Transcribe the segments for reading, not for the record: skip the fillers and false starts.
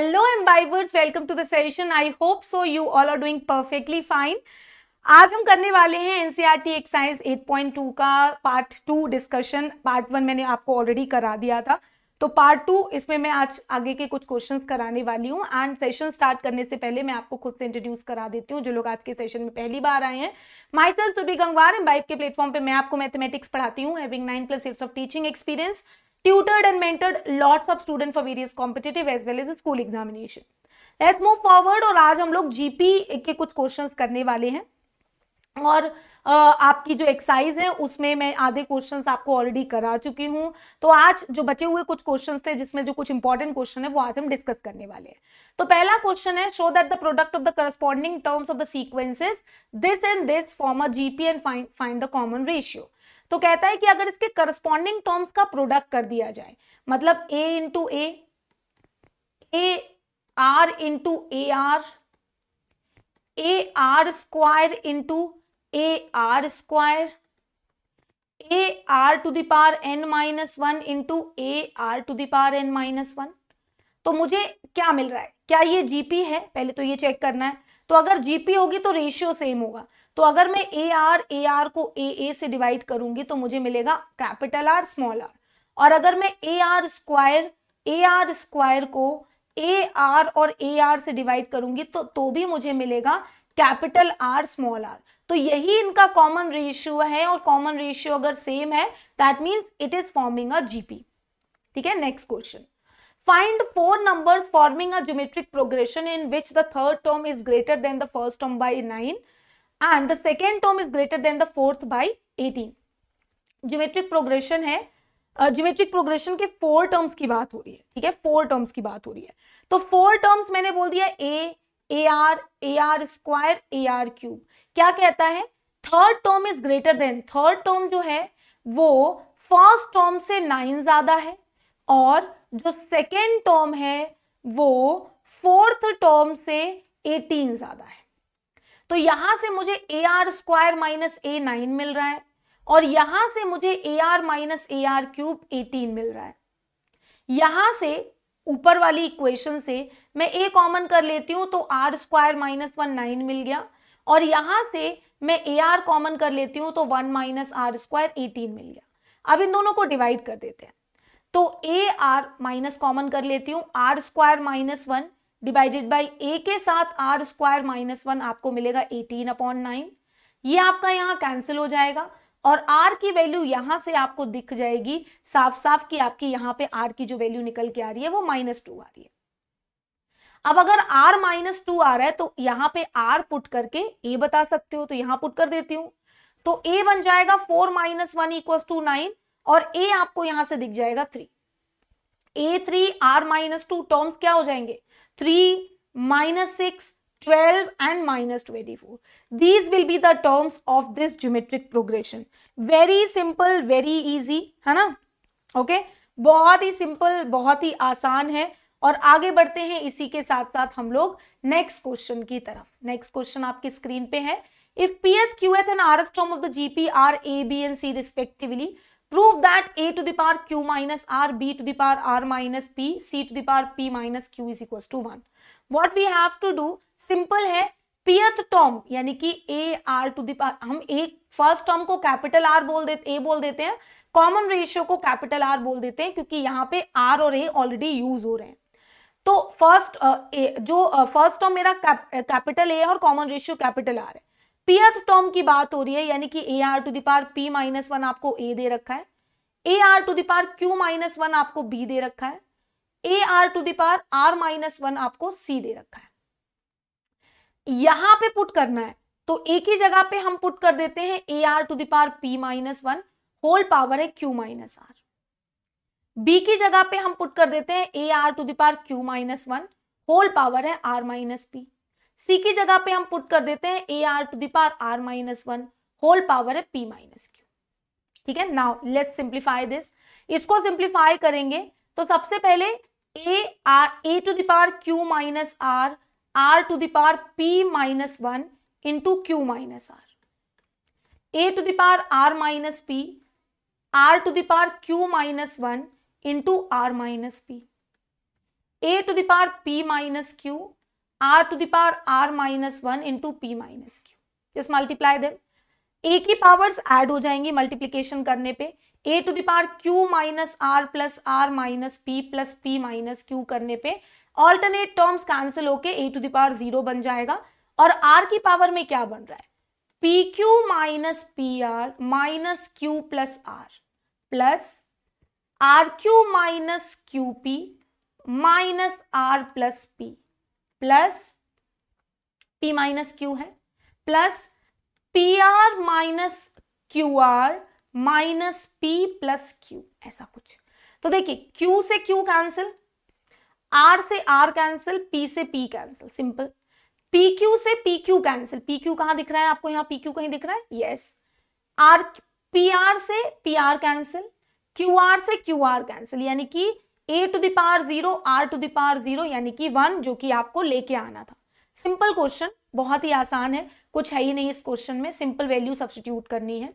Hello imbibers, welcome to the session. I hope so you all are doing perfectly fine. आज हम करने वाले हैं एनसीईआरटी एक्सरसाइज 8.2 का पार्ट 2 डिस्कशन। पार्ट 1 मैंने आपको ऑलरेडी करा दिया था, तो पार्ट 2 इसमें मैं आज आगे के कुछ क्वेश्चंस कराने वाली हूँ। एंड सेशन स्टार्ट करने से पहले मैं आपको खुद से इंट्रोड्यूस करा देती हूँ। जो लोग आज के सेशन में पहली बार आए हैं, myself Surbhi Gangwar, Imbibe के प्लेटफॉर्म पे मैं आपको मैथमेटिक्स पढ़ाती हूँ, having 9+ years of teaching experience, tutored and mentored lots of students for various competitive as well as school examination. Let's move forward। और आज हम लोग जीपी के कुछ क्वेश्चंस करने वाले हैं और आपकी जो एक्सरसाइज है उसमें मैं आधे क्वेश्चंस आपको ऑलरेडी करा चुकी हूं। तो आज जो बचे हुए कुछ क्वेश्चंस थे जिसमें जो कुछ इंपॉर्टेंट क्वेश्चन है वो आज हम डिस्कस करने वाले हैं। तो पहला क्वेश्चन है, show that the product of the corresponding terms of the sequences this and this form a GP and find the common ratio. तो कहता है कि अगर इसके करस्पॉन्डिंग टर्म्स का प्रोडक्ट कर दिया जाए, मतलब a into a r into a r square into a r square, a are to the power n-1 into a are to the power n-1, तो मुझे क्या मिल रहा है? क्या ये जीपी है? पहले तो ये चेक करना है। तो अगर जीपी होगी तो रेशियो सेम होगा। तो अगर मैं ए आर को ए से डिवाइड करूंगी तो मुझे मिलेगा कैपिटल आर स्मॉल आर। और अगर मैं ए आर स्क्वायर को ए आर और ए आर से डिवाइड करूंगी तो भी मुझे मिलेगा कैपिटल आर स्मॉल आर। तो यही इनका कॉमन रेशियो है, और कॉमन रेशियो अगर सेम है that means it is forming a GP. ठीक है, next question. Find 4 numbers forming a geometric progression in which the third term is greater than the first term by 9 and the second term is greater than the fourth by 18। Geometric progression है, geometric progression के 4 terms की बात हो रही है। ठीक है, 4 terms की बात हो रही है। तो 4 टर्म्स मैंने बोल दिया ए r square, a are cube. क्या कहता है? Third term is greater than, third term जो है वो फर्स्ट टर्म से 9 ज्यादा है, और जो सेकेंड टर्म है वो फोर्थ टर्म से 18 ज्यादा है। तो यहां से मुझे ए आर स्क्वायर माइनस ए 9 मिल रहा है, और यहां से मुझे A R minus A R cube 18 मिल रहा है। यहां से ऊपर वाली इक्वेशन से मैं ए कॉमन कर लेती हूं तो आर स्क्वायर माइनस 1 9 मिल गया, और यहां से मैं ए आर कॉमन कर लेती हूं तो 1 माइनस आर स्क्वायर 18 मिल गया। अब इन दोनों को डिवाइड कर देते हैं। तो ए आर माइनस कॉमन कर लेती हूं, R square minus 1 divided by A के साथ आर स्क्वायर माइनस 1 आपको मिलेगा 18/9। ये आपका यहां कैंसिल हो जाएगा, और आर की वैल्यू यहां से आपको दिख जाएगी साफ साफ कि आपकी यहां पे आर की जो वैल्यू निकल के आ रही है वो -2 आ रही है। अब अगर आर -2 आ रहा है तो यहां पे आर पुट करके ए बता सकते हो, तो यहां पुट कर देती हूं। तो ए बन जाएगा 4 - 1 = 9, और ए आपको यहां से दिख जाएगा 3। A3 R -2 टर्म्स क्या हो जाएंगे? 3 - 6 12 and -24. These will be the terms of this geometric progression. Very simple, very easy, है ना? ओके, बहुत ही सिंपल, बहुत ही आसान है। और आगे बढ़ते हैं इसी के साथ साथ हम लोग नेक्स्ट क्वेश्चन की तरफ। नेक्स्ट क्वेश्चन आपकी स्क्रीन पे है। If pth, qth and rth term of the GP are a, b and c respectively, prove that a to the power q minus r, b to the power r minus p, c to the power p minus q is equals to 1। What we have to do, simple है। pth term यानी कि a r to the power, हम एक first term को capital r बोल देते, a बोल देते हैं, कॉमन रेशियो को कैपिटल R बोल देते हैं, क्योंकि यहाँ पे R और A ऑलरेडी यूज हो रहे हैं। तो फर्स्ट फर्स्ट टर्म मेरा कैपिटल A है और कॉमन रेशियो कैपिटल R है। pth टर्म की बात हो रही है, यानी कि a are to the power p - 1 आपको A दे रखा है, a are to the power q - 1 आपको B दे रखा है, a are to the power r - 1 आपको C दे रखा है। यहां पे पुट करना है तो एक ही जगह पे हम पुट कर देते हैं A R to the power p - 1 whole power है q - r। b की जगह पे हम पुट कर देते हैं A R to the power q - 1 whole power है r - p। c की जगह पे हम पुट कर देते हैं A R to the power r - 1 whole power है p - q। ठीक है, नाउ लेट्स सिंप्लीफाई दिस। इसको सिंप्लीफाई करेंगे तो सबसे पहले A to the power q - r to the power p - 1 into q - r, A to the power r - p, r to the power q - 1 into r - p। a to the power p minus q r to the power r minus 1 into p minus q. Just multiply them, a की powers add हो जाएंगी multiplication करने पे, a to the power q minus r plus r minus p plus p minus q करने पे alternate terms cancel होके a to the power 0 बन जाएगा। और r की पावर में क्या बन रहा है, pq minus pr minus q plus r plus rq minus qp minus r plus p plus p minus q है plus pr minus qr minus p plus q, ऐसा कुछ। तो देखिए q से q कैंसिल, r से r cancel, p से p cancel, simple. pq से pq cancel, pq कहां दिख रहा है आपको, यहाँ pq कहीं दिख रहा है, यस। r pr से pr कैंसिल, qr से qr कैंसिल, यानी कि a to the power 0 r to the power 0 यानी कि 1, जो कि आपको लेके आना था। सिंपल क्वेश्चन, बहुत ही आसान है, कुछ है ही नहीं इस क्वेश्चन में, सिंपल वैल्यू सब्स्टिट्यूट करनी है।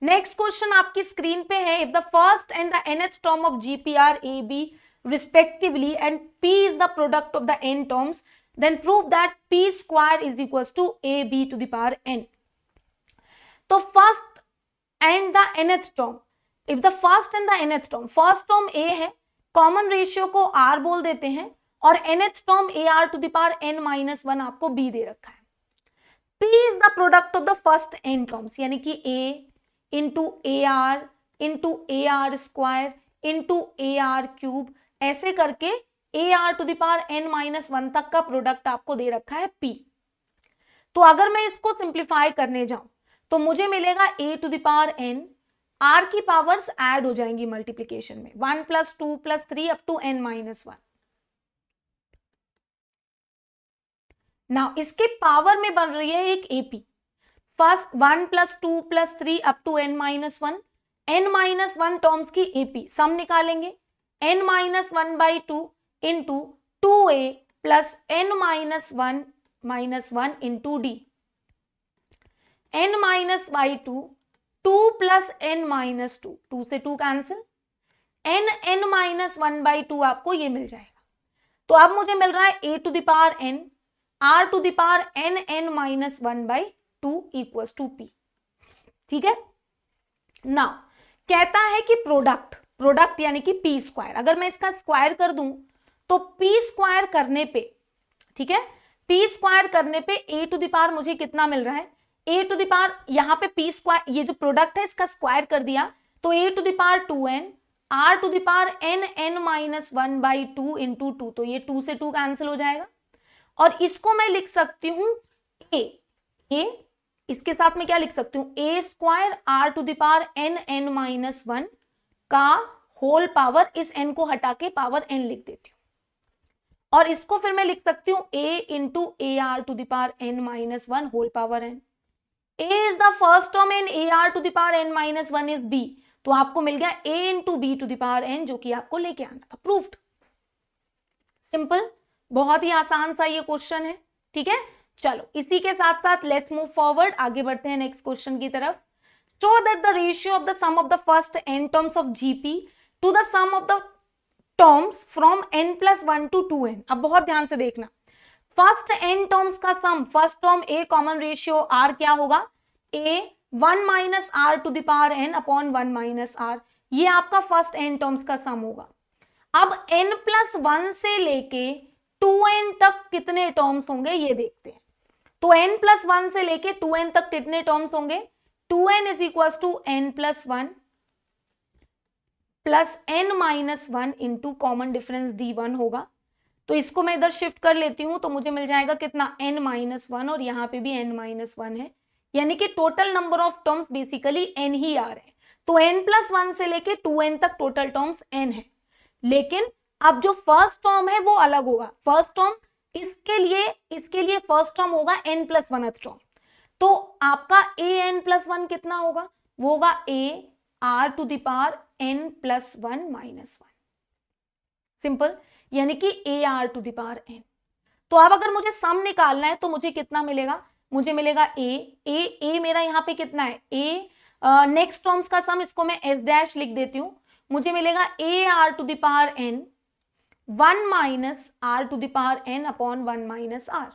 नेक्स्ट क्वेश्चन आपकी स्क्रीन पे है, if the first and the nth term of gp are ab respectively and p is the product of the n terms, then prove that p square is equals to ab to the power n। तो first and the nth term, if the first and the nth term, first term a है, common ratio को r बोल देते हैं, और nth term ar to the power n minus 1 आपको b दे रखा है। p is the product of the first n terms, यानी कि a into ar into ar square into ar cube, ऐसे करके ar to the power n minus 1 तक का प्रोडक्ट आपको दे रखा है p। तो अगर मैं इसको सिंप्लीफाई करने जाऊं तो मुझे मिलेगा a to the power n, r की पावर्स ऐड हो जाएंगी मल्टीप्लीकेशन में, 1 plus 2 plus 3 up to n minus 1। Now इसके पावर में बन रही है एक ap, first 1 plus 2 plus 3 up to n minus 1, n minus 1 terms की ap सम निकालेंगे, n minus 1 by 2 into 2a plus n minus 1 into d, n minus by 2, 2 plus n minus 2, 2 से 2 cancel, n minus 1 by 2 आपको ये मिल जाएगा। तो अब मुझे मिल रहा है a to the power n, r to the power n minus 1 by 2 equals to p। ठीक है, नाउ कहता है कि प्रोडक्ट यानी कि p स्क्वायर, अगर मैं इसका स्क्वायर कर दूं तो p स्क्वायर करने पे, ठीक है, p स्क्वायर करने पे a टू द पावर मुझे कितना मिल रहा है, a टू द पावर, यहाँ पे p स्क्वायर, ये जो प्रोडक्ट है इसका स्क्वायर कर दिया तो a to the power 2n, r to the power n minus 1 by 2 into 2, तो ये 2 से 2 कैंसिल हो जाएगा। और इसको मैं लिख सकती हूं a, इसके साथ में क्या लिख सकती हूं, a square r to the power n minus 1 का होल पावर, इस n को हटा के पावर n लिख देती हूं, और इसको फिर मैं लिख सकती हूं a into a are to the power n minus 1 whole power n। a is the first term and a are to the power n minus 1 is b, तो आपको मिल गया a into b to the power n, जो कि आपको लेके आना था, प्रूफ्ड। सिंपल, बहुत ही आसान सा ये क्वेश्चन है। ठीक है, चलो इसी के साथ साथ लेट्स मूव फॉरवर्ड, आगे बढ़ते हैं नेक्स्ट क्वेश्चन की तरफ। Show that the ratio of the sum of the first n terms of GP to the sum of the terms from n plus 1 to 2n। अब बहुत ध्यान से देखना, फर्स्ट n टर्म्स का sum, first term a common ratio r क्या होगा, a 1 minus r to the power n upon 1 minus r, ये आपका फर्स्ट n टर्म्स का सम होगा। अब n प्लस 1 से लेके 2n तक कितने टर्म्स होंगे ये देखते हैं। तो n प्लस 1 से लेके 2n तक कितने टर्म्स होंगे, 2n is equal to n plus 1 plus n minus 1 into common difference d1 होगा। तो इसको मैं इधर शिफ्ट कर लेती हूं तो मुझे मिल जाएगा कितना, n माइनस 1, और यहाँ पे भी n माइनस 1 है, यानी कि total number of terms basically n ही आ रहे हैं। तो n प्लस 1 से लेके 2n तक टोटल टर्म्स n है, लेकिन अब जो फर्स्ट टर्म है वो अलग होगा। फर्स्ट टर्म इसके लिए फर्स्ट टर्म होगा n प्लस 1th टर्म, तो आपका a n प्लस 1 कितना होगा, वो होगा a r to the power n plus 1 minus 1, simple, यानी कि a r to the power n। तो अब अगर मुझे सम निकालना है तो मुझे कितना मिलेगा, मुझे मिलेगा a मेरा यहाँ पे कितना है, a नेक्स्ट टर्म्स का सम, इसको मैं s डैश लिख देती हूँ, मुझे मिलेगा a r to the power n 1 minus r to the power n upon 1 minus r.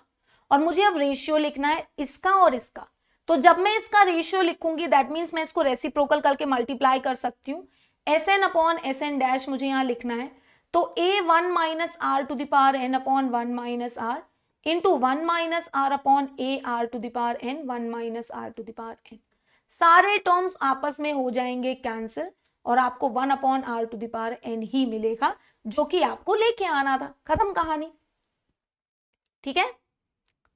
और मुझे अब रेशियो लिखना है इसका और इसका। तो जब मैं इसका रेशियो लिखूंगी दैट मीन्स मैं इसको रेसिप्रोकल करके मल्टीप्लाई कर सकती हूँ। Sn अपॉन Sn डैश मुझे यहाँ लिखना है। तो a 1 minus r to the power n upon 1 minus r into 1 minus r upon a are to the power n 1 minus r to the power n। सारे terms आपस में हो जाएंगे कैंसिल और आपको 1 upon r to the power n ही मिलेगा, जो कि आपको लेके आना था। खत्म कहानी। ठीक है,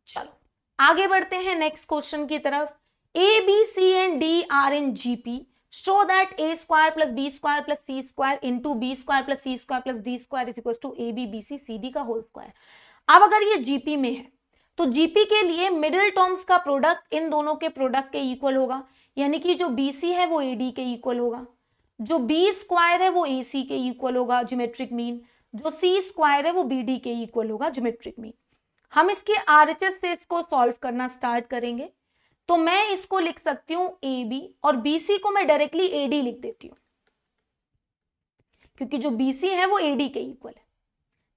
चलो आगे बढ़ते हैं नेक्स्ट क्वेश्चन की तरफ। A b c and d are in GP, show that a square plus B square plus C square into B square plus C square plus D square is equal to a b b c c d का whole square. अब अगर ये GP में है तो GP के लिए middle terms का प्रोडक्ट इन दोनों के प्रोडक्ट के इक्वल होगा, यानी कि जो बीसी है वो एडी के इक्वल होगा, जो बी स्क्वायर है वो एसी के इक्वल होगा ज्योमेट्रिक मीन, जो सी स्क्वायर है वो बीडी के इक्वल होगा ज्योमेट्रिक मीन। हम इसके आरएचएस से इसको सॉल्व करना स्टार्ट करेंगे। तो मैं इसको लिख सकती हूं ए बी और बीसी को मैं डायरेक्टली एडी लिख देती हूं, क्योंकि जो बीसी है वो एडी के इक्वल है।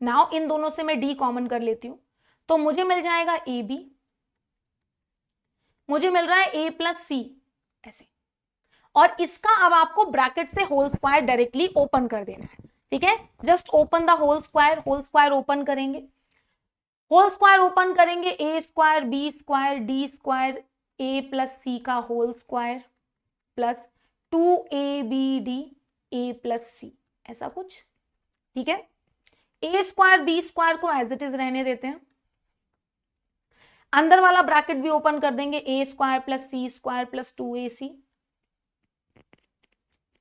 नाउ इन दोनों से मैं डी कॉमन कर लेती हूं, तो मुझे मिल जाएगा ए बी, मुझे मिल रहा है ए प्लस सी ऐसे, और इसका अब आपको ब्रैकेट से होल स्क्वायर डायरेक्टली ओपन कर देना है। ठीक है, just open the whole square open करेंगे, होल स्क्वायर ओपन करेंगे, A square B square D square A plus C का whole square plus 2ab A plus C, ऐसा कुछ। ठीक है, ए स्क्वायर बी स्क्वायर को एज इट इज रहने देते हैं, अंदर वाला ब्रैकेट भी ओपन कर देंगे, ए स्क्वायर प्लस सी स्क्वायर प्लस 2ac।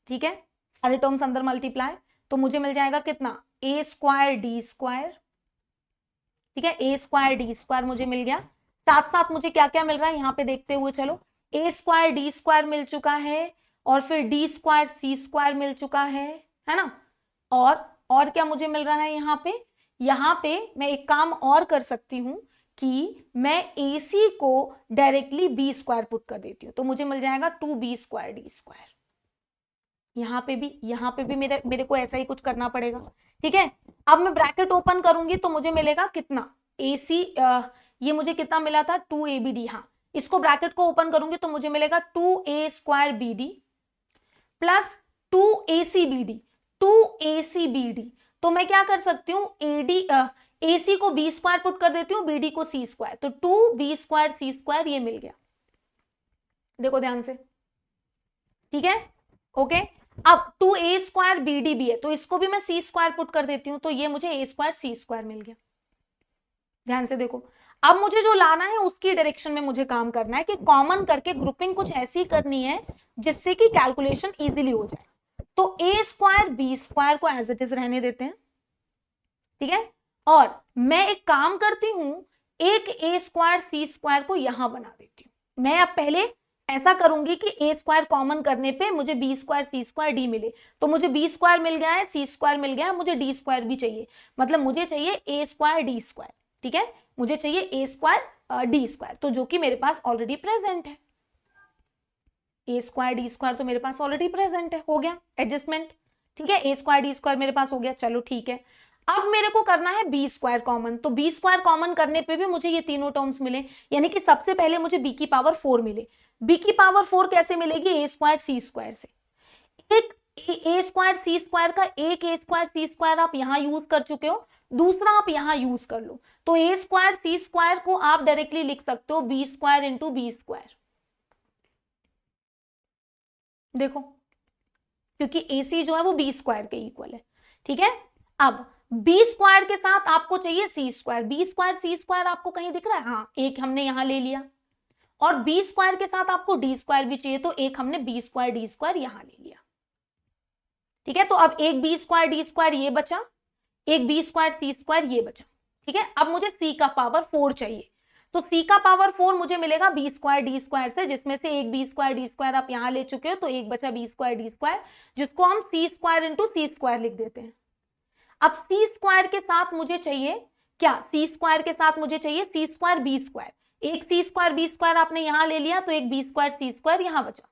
ठीक है, सारे टर्म्स अंदर मल्टीप्लाई, तो मुझे मिल जाएगा कितना, ए स्क्वायर डी स्क्वायर। ठीक है, ए स्क्वायर डी स्क्वायर मुझे मिल गया। साथ साथ मुझे क्या क्या मिल रहा है यहाँ पे देखते हुए चलो, ए स्क्वायर डी स्क्वायर मिल चुका है, और फिर डी स्क्वायर सी स्क्वायर मिल चुका है ना। और क्या मुझे मिल रहा है यहाँ पे मैं एक काम और कर सकती हूं कि मैं AC को डायरेक्टली बी स्क्वायर पुट कर देती हूँ, तो मुझे मिल जाएगा 2b स्क्वायर डी स्क्वायर। यहाँ पे भी मेरे को ऐसा ही कुछ करना पड़ेगा। ठीक है, अब मैं ब्रैकेट ओपन करूंगी तो मुझे मिलेगा कितना, AC ये मुझे कितना मिला था 2abd। हाँ, इसको ब्रैकेट को ओपन करूंगी तो मुझे मिलेगा 2a square bd plus 2acbd। तो मैं क्या कर सकती हूँ, AC को b स्क्वायर पुट कर देती हूँ, bd को c स्क्वायर, तो 2b स्क्वायर c स्क्वायर ये मिल गया। देखो ध्यान से। ठीक है, ओके। अब 2a स्क्वायर bd भी है, तो इसको भी मैं c स्क्वायर पुट कर देती हूँ, तो ये मुझे a स्क्वायर c स्क्वायर मिल गया। ध्यान से देखो, अब मुझे जो लाना है उसकी डायरेक्शन में मुझे काम करना है कि कॉमन करके ग्रुपिंग कुछ ऐसी करनी है जिससे कि कैलकुलेशन इजीली हो जाए। तो ए स्क्वायर बी स्क्वायर को एज इट इज रहने देते हैं। ठीक है, और मैं एक काम करती हूं, एक ए स्क्वायर सी स्क्वायर को यहां बना देती हूं। मैं अब पहले ऐसा करूंगी कि ए स्क्वायर कॉमन करने पे मुझे बी स्क्वायर सी स्क्वायर डी मिले, तो मुझे बी स्क्वायर मिल गया है, सी स्क्वायर मिल गया है, मुझे डी स्क्वायर भी चाहिए, मतलब मुझे चाहिए ए स्क्वायर डी स्क्वायर। ठीक है, मुझे चाहिए ए स्क्वायर डी स्क्वायर, तो जो कि मेरे पास ऑलरेडी प्रेजेंट है। ए स्क्वायर डी स्क्वायर तो मेरे पास ऑलरेडी प्रेजेंट है, हो गया एडजस्टमेंट। ठीक है, ए स्क्वायर डी स्क्वायर मेरे पास हो गया, चलो ठीक है। अब मेरे को करना है बी स्क्वायर कॉमन, तो बी स्क्वायर कॉमन करने पे भी मुझे ये तीनों टर्म्स मिले, यानी कि सबसे पहले मुझे बी की पावर 4 मिले। बी की पावर 4 कैसे मिलेगी, ए स्क्वायर सी स्क्वायर से। एक ए स्क्वायर सी स्क्वायर का एक ए स्क्वायर सी स्क्वायर आप यहां यूज कर चुके हो, दूसरा आप यहां यूज कर लो, तो ए स्क्वायर सी स्क्वायर को आप डायरेक्टली लिख सकते हो b square into B square. देखो, क्योंकि AC जो है वो बी स्क्वायर के इक्वल है। ठीक है, अब बी स्क्वायर के साथ आपको चाहिए सी स्क्वायर, बी स्क्वायर सी स्क्वायर आपको कहीं दिख रहा है, हाँ एक हमने यहां ले लिया, और बी स्क्वायर के साथ आपको डी स्क्वायर भी चाहिए, तो एक हमने बी स्क्वायर डी स्क्वायर यहां ले लिया। ठीक है, तो अब एक बी स्क्वायर डी स्क्वायर ये बचा, एक बी स्क्वायर सी स्क्वायर ये बचा। ठीक है, अब मुझे सी का पावर 4 चाहिए, तो सी का पावर 4 मुझे मिलेगा बी स्क्वायर डी स्क्वायर से, जिसमें से एक बी स्क्वायर डी स्क्वायर आप यहां ले चुके हो, तो एक बचा बी स्क्वायर डी स्क्वायर, जिसको हम सी स्क्वायर इंटू सी स्क्वायर लिख देते हैं। अब सी स्क्वायर के साथ मुझे चाहिए क्या, सी स्क्वायर के साथ मुझे चाहिए सी स्क्वायर बी स्क्वायर, एक सी स्क्वायर बी स्क्वायर आपने यहां ले लिया, तो एक बी स्क्वायर सी स्क्वायर यहां बचा।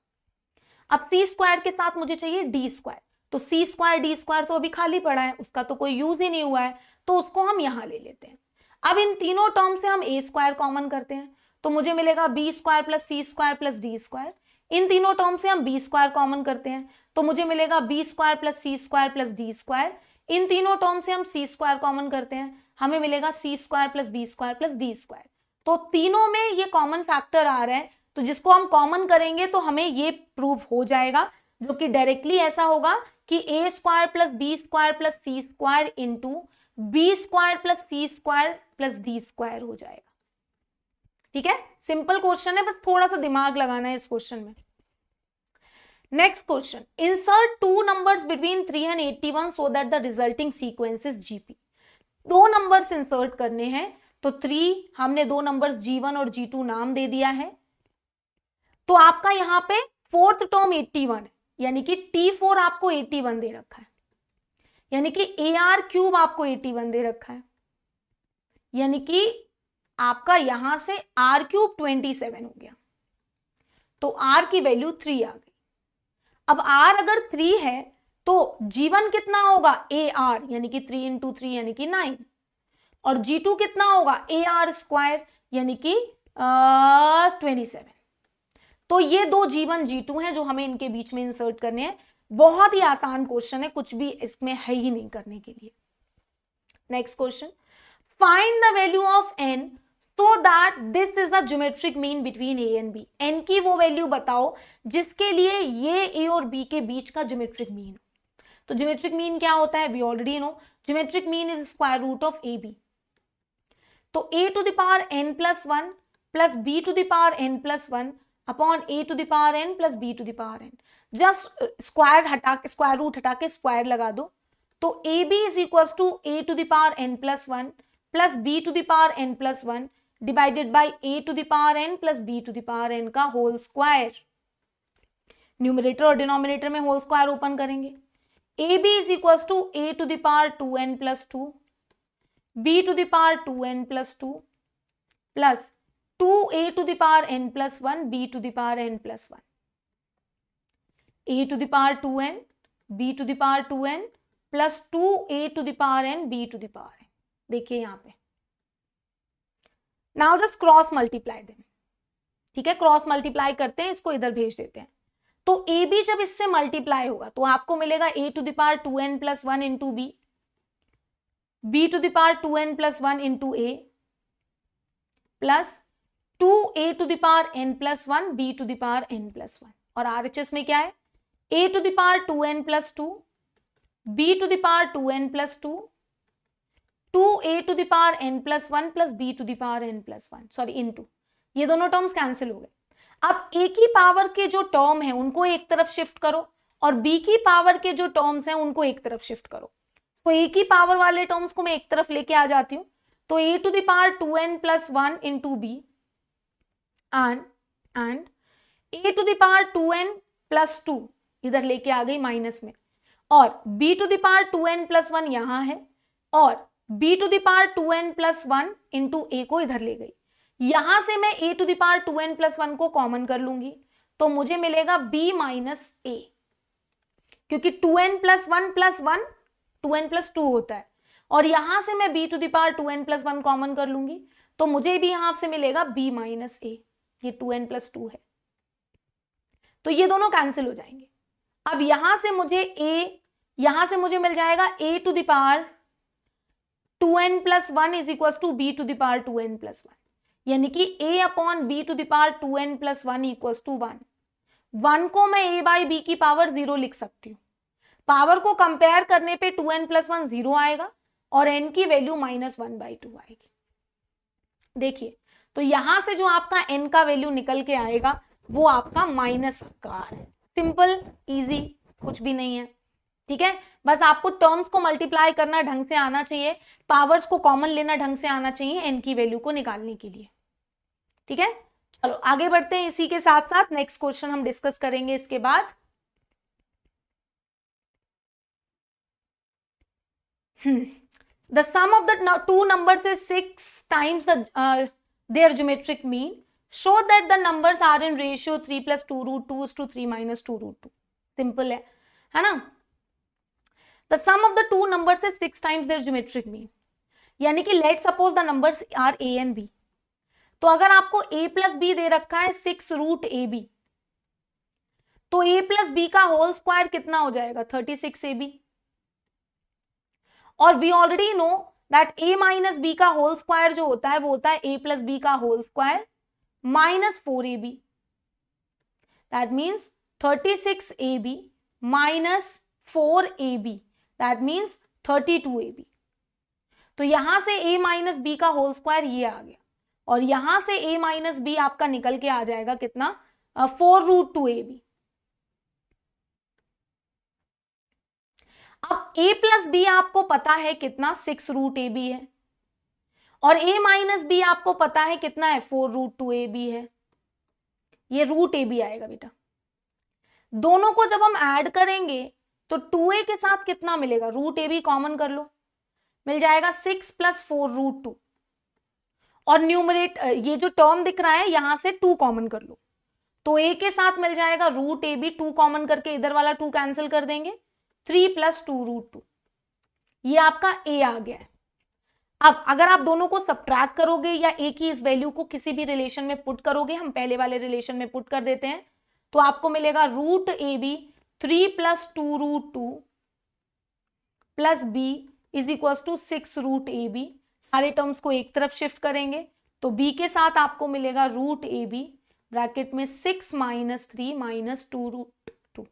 अब सी स्क्वायर के साथ मुझे चाहिए डी स्क्वायर, तो सी स्क्वायर डी स्क्वायर तो अभी खाली पड़ा है, उसका तो कोई यूज ही नहीं हुआ है, तो उसको हम यहां ले लेते हैं। अब इन तीनों टर्म से हम ए स्क्वायर कॉमन करते हैं, तो मुझे मिलेगा बी स्क्वायर प्लस सी स्क्वायर प्लस डी स्क्वायर। इन तीनों टर्म से हम बी स्क्वायर कॉमन करते हैं, तो मुझे मिलेगा बी स्क्वायर प्लस सी स्क्वायर प्लस डी स्क्वायर। इन तीनों टर्म से हम सी स्क्वायर कॉमन करते हैं, हमें मिलेगा C square plus B square plus D square. तो तीनों में ये कॉमन फैक्टर आ रहा है, तो जिसको हम कॉमन करेंगे तो हमें ये प्रूव हो जाएगा, जो कि डायरेक्टली ऐसा होगा कि A square plus B square plus C square into B square plus C square plus D square हो जाएगा। ठीक है, सिंपल क्वेश्चन है, बस थोड़ा सा दिमाग लगाना है इस क्वेश्चन में। Next question, insert two numbers between 3 and 81 so that the resulting sequence is GP. दो नंबर्स इंसर्ट करने हैं, तो 3 हमने दो नंबर्स G1 और G2 नाम दे दिया है, तो आपका यहां पे फोर्थ टर्म 81 है, यानी कि T4 आपको 81 दे रखा है, यानी कि AR क्यूब आपको 81 दे रखा है, यानी कि आपका यहां से R क्यूब 27 हो गया, तो R की वैल्यू 3 आ गई। अब R अगर 3 है तो G1 कितना होगा AR, यानी कि 3 इंटू 3 यानी कि 9, और G2 कितना होगा AR स्क्वायर यानी कि 27। तो ये दो G1 G2 हैं जो हमें इनके बीच में इंसर्ट करने हैं। बहुत ही आसान क्वेश्चन है, कुछ भी इसमें है ही नहीं करने के लिए। Next question, find the value of n so that this is the geometric mean between a and b. n की वो वैल्यू बताओ जिसके लिए ये a और b के बीच का ज्योमेट्रिक मीन हो। तो ज्योमेट्रिक मीन क्या होता है, we already know, geometric mean is square root of a b. तो a to the power n plus 1 plus b to the power n plus 1 upon a to the power n plus b to the power n। Just square हटा के, square root हटा के square लगा दो, तो a b is equal to a to the power n plus 1 plus b to the power n plus 1 divided by a to the power n plus b to the power n का whole square. Numerator और denominator में whole square open करेंगे। A b is equal to a to the power 2n plus 2 b to the power 2n plus 2 plus 2a to the power n plus 1 b to the power n plus 1। a to the power 2n b to the power 2n plus 2a to the power n b to the power n। देखिए यहां पे, now just cross multiply them. ठीक है, cross multiply करते हैं, इसको इधर भेज देते हैं। तो ए बी जब इससे मल्टीप्लाई होगा तो आपको मिलेगा a to the power 2n plus 1 into b to the power 2n plus 1 into a plus 2a to the power n plus 1 b to the power n plus 1। और RHS में क्या है, a to the power 2n plus 2 b to the power 2n plus 2 2a to the power n plus 1 plus b to the power n plus 1, sorry into, ये दोनों terms cancel हो गए। अब a की power के जो term है उनको एक तरफ शिफ्ट करो और b की पावर के जो टर्म्स हैं उनको एक तरफ शिफ्ट करो। तो a की पावर वाले टर्म्स को मैं एक तरफ लेके आ जाती हूँ, तो a to the power 2n plus 1 into b and a to the power 2n plus 2 इधर लेके आ गई माइनस में, और b to the power 2n plus 1 यहां है, और b to the power 2n plus 1 into a को इधर ले गई। यहां से मैं a to the power 2n plus 1 को कॉमन कर लूंगी, तो मुझे मिलेगा b माइनस a, क्योंकि 2n plus 1 plus 1 2n plus 2 होता है, और यहां से मैं b to the power 2n plus 1 common कर लूंगी, तो मुझे भी यहां से मिलेगा b माइनस a, ये 2n प्लस 2 है, तो ये दोनों कैंसिल हो जाएंगे। अब यहां से मुझे मिल जाएगा a to the power 2n plus 1 is equal to b to the power 2n plus 1, यानी कि a upon b to the power 2n plus 1 equal to 1 को मैं a बाई b की पावर 0 लिख सकती हूँ। पावर को कंपेयर करने पे 2n प्लस 1 0 आएगा और n की वैल्यू -1/2 आएगी। देखिए, तो यहां से जो आपका n का वैल्यू निकल के आएगा वो आपका माइनस का है। सिंपल इजी, कुछ भी नहीं है। ठीक है, बस आपको टर्म्स को मल्टीप्लाई करना ढंग से आना चाहिए, पावर्स को कॉमन लेना ढंग से आना चाहिए n की वैल्यू को निकालने के लिए। ठीक है, चलो आगे बढ़ते हैं। इसी के साथ साथ नेक्स्ट क्वेश्चन हम डिस्कस करेंगे इसके बाद। The sum of the two numbers is 6 times their geometric mean. Show that the numbers are in ratio 3 plus 2 root 2 is to 3 minus 2 root 2. Simple है ना। The sum of the two numbers is 6 times their geometric mean, यानी कि let suppose the numbers are a and b. तो अगर आपको a plus B दे रखा है 6 root a b, तो a प्लस बी का होल स्क्वायर कितना हो जाएगा 36 ab। और we already know that a minus b का होल स्क्वायर जो होता है वो होता है a प्लस बी का whole square minus 4ab। That means 36ab minus 4ab, that means 32ab। तो यहां से a माइनस बी का होल स्क्वायर ये आ गया, और यहां से a माइनस बी आपका निकल के आ जाएगा कितना 4 रूट 2ab। अब a प्लस बी आपको पता है कितना 6 रूट ए बी है, और a माइनस बी आपको पता है कितना है 4 रूट 2ab है। ये रूट ए बी आएगा बेटा। दोनों को जब हम ऐड करेंगे तो 2a के साथ कितना मिलेगा, रूट ए बी कॉमन कर लो, मिल जाएगा 6 प्लस 4 रूट 2, और न्यूमरेट ये जो टर्म दिख रहा है यहां से 2 कॉमन कर लो, तो a के साथ मिल जाएगा रूट ए बी, 2 कॉमन करके इधर वाला 2 कैंसिल कर देंगे, 3 प्लस 2 रूट 2, ये आपका a आ गया है। अब अगर आप दोनों को सब्ट्रैक्ट करोगे या a की इस वैल्यू को किसी भी रिलेशन में पुट करोगे, हम पहले वाले रिलेशन में पुट कर देते हैं, तो आपको मिलेगा root a b 3 plus 2 root 2 plus b is equal to 6 root a b. सारे टर्म्स को एक तरफ शिफ्ट करेंगे तो b के साथ आपको मिलेगा रूट ए बी ब्रैकेट में 6 माइनस 3 माइनस 2 रूट 2।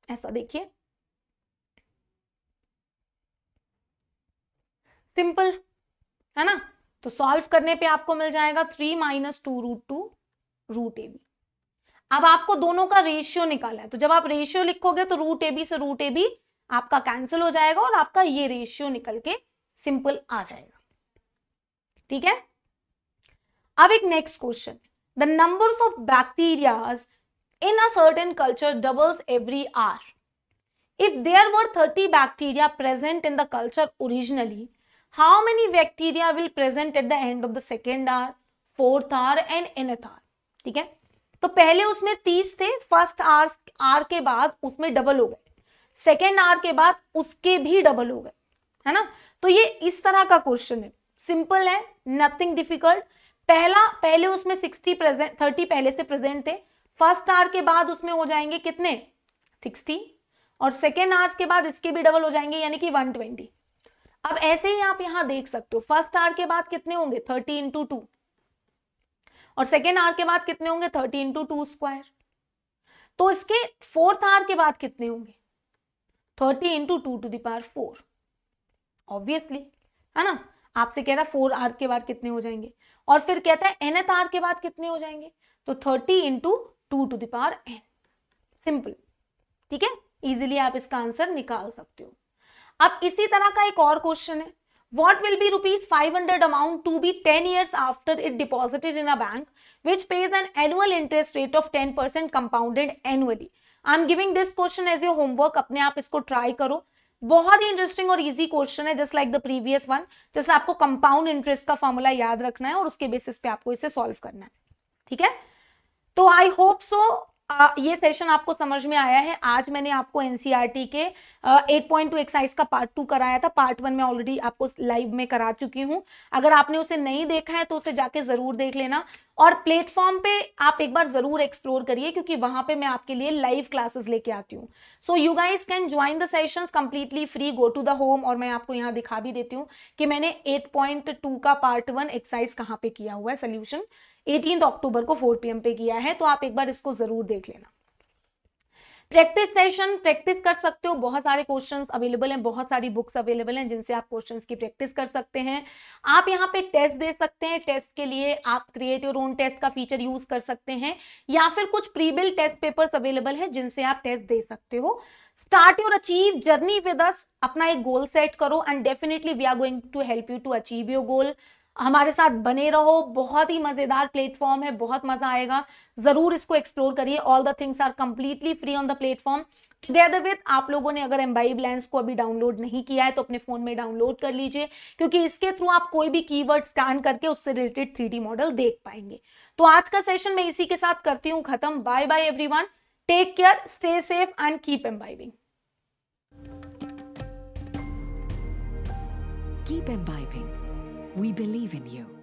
ऐसा देखिए, सिंपल है ना। तो सॉल्व करने पे आपको मिल जाएगा 3 minus 2 root 2 root a b. अब आपको दोनों का रेशियो निकाला है, तो जब आप रेशियो लिखोगे तो रूट ए बी से रूट ए बी आपका कैंसिल हो जाएगा और आपका ये रेशियो निकल के सिंपल आ जाएगा। ठीक है, अब एक next question, the numbers of bacterias in a certain culture doubles every hour. If there were 30 bacteria present in the culture originally, how many bacteria will present at the end of the second hour, fourth hour and nth hour. ठीक है, तो पहले उसमें 30 थे, first are के बाद उसमें double हो गए, सेकेंड आर के बाद उसके भी डबल हो गए, है ना। तो ये इस तरह का क्वेश्चन है, सिंपल है, नथिंग डिफिकल्ट। पहले उसमें 30 पहले से प्रेजेंट थे, फर्स्ट आर के बाद उसमें हो जाएंगे कितने 60, और सेकेंड आवर्स के बाद इसके भी डबल हो जाएंगे यानी कि 120। अब ऐसे ही आप यहां देख सकते हो, फर्स्ट आवर के बाद कितने होंगे 30 इंटू 2, और सेकेंड आवर के बाद कितने होंगे 30 इंटू 2 स्क्वायर। तो इसके फोर्थ आवर के बाद कितने होंगे 30 into 2 to the power 4, obviously, है ना। आपसे कह रहा 4 आवर के बाद कितने हो जाएंगे, और फिर कहता है nth आवर के बाद कितने हो जाएंगे, तो 30 into 2 to the power n, simple. ठीक है, इजीली आप इसका आंसर निकाल सकते हो। अब इसी तरह का एक और क्वेश्चन है, what will be rupees 500 amount to be 10 years after it deposited in a bank which pays an annual interest rate of 10% compounded annually। I'm giving this question as your homework, अपने आप इसको try करो, बहुत ही interesting और easy question है, just like the previous one. जैसे आपको compound interest का फॉर्मूला याद रखना है और उसके बेसिस पे आपको इसे सॉल्व करना है। ठीक है, तो आई होप सो ये सेशन आपको समझ में आया है। आज मैंने आपको एनसीईआरटी के 8.2 एक्सरसाइज का पार्ट 2 कराया था, पार्ट 1 में ऑलरेडी आपको लाइव में करा चुकी हूं। अगर आपने उसे नहीं देखा है तो उसे जाके जरूर देख लेना, और प्लेटफॉर्म पे आप एक बार जरूर एक्सप्लोर करिए क्योंकि वहां पे मैं आपके लिए लाइव क्लासेस लेके आती हूँ। So you guys can join the sessions completely free, go to the home, और मैं आपको यहाँ दिखा भी देती हूँ कि मैंने 8.2 का पार्ट 1 एक्सरसाइज कहाँ पे किया हुआ है, सोल्यूशन 18 अक्टूबर को 4 PM पे किया है, तो आप एक बार इसको जरूर देख लेना। प्रैक्टिस सेशन प्रैक्टिस कर सकते हो, बहुत सारे क्वेश्चंस अवेलेबल हैं, बहुत सारी बुक्स अवेलेबल हैं जिनसे आप क्वेश्चंस की प्रैक्टिस कर सकते हैं। आप यहाँ पे टेस्ट दे सकते हैं, टेस्ट के लिए आप क्रिएट योर ओन टेस्ट का फीचर यूज कर सकते हैं, या फिर कुछ pre built test papers available हैं जिनसे आप टेस्ट दे सकते हो। Start your achieve journey with us, अपना एक गोल सेट करो and definitely we are going to help you to achieve your goal. हमारे साथ बने रहो, बहुत ही मजेदार प्लेटफॉर्म है, बहुत मजा आएगा, जरूर इसको एक्सप्लोर करिए। All the things are completely free on the platform together with. आप लोगों ने अगर एम्बाइब लेंस को अभी डाउनलोड नहीं किया है तो अपने फोन में डाउनलोड कर लीजिए, क्योंकि इसके थ्रू आप कोई भी कीवर्ड स्कैन करके उससे रिलेटेड 3D मॉडल देख पाएंगे। तो आज का सेशन मैं इसी के साथ करती हूँ खत्म। Bye bye everyone, take care, stay safe and keep imbibing. Keep imbibing. We believe in you.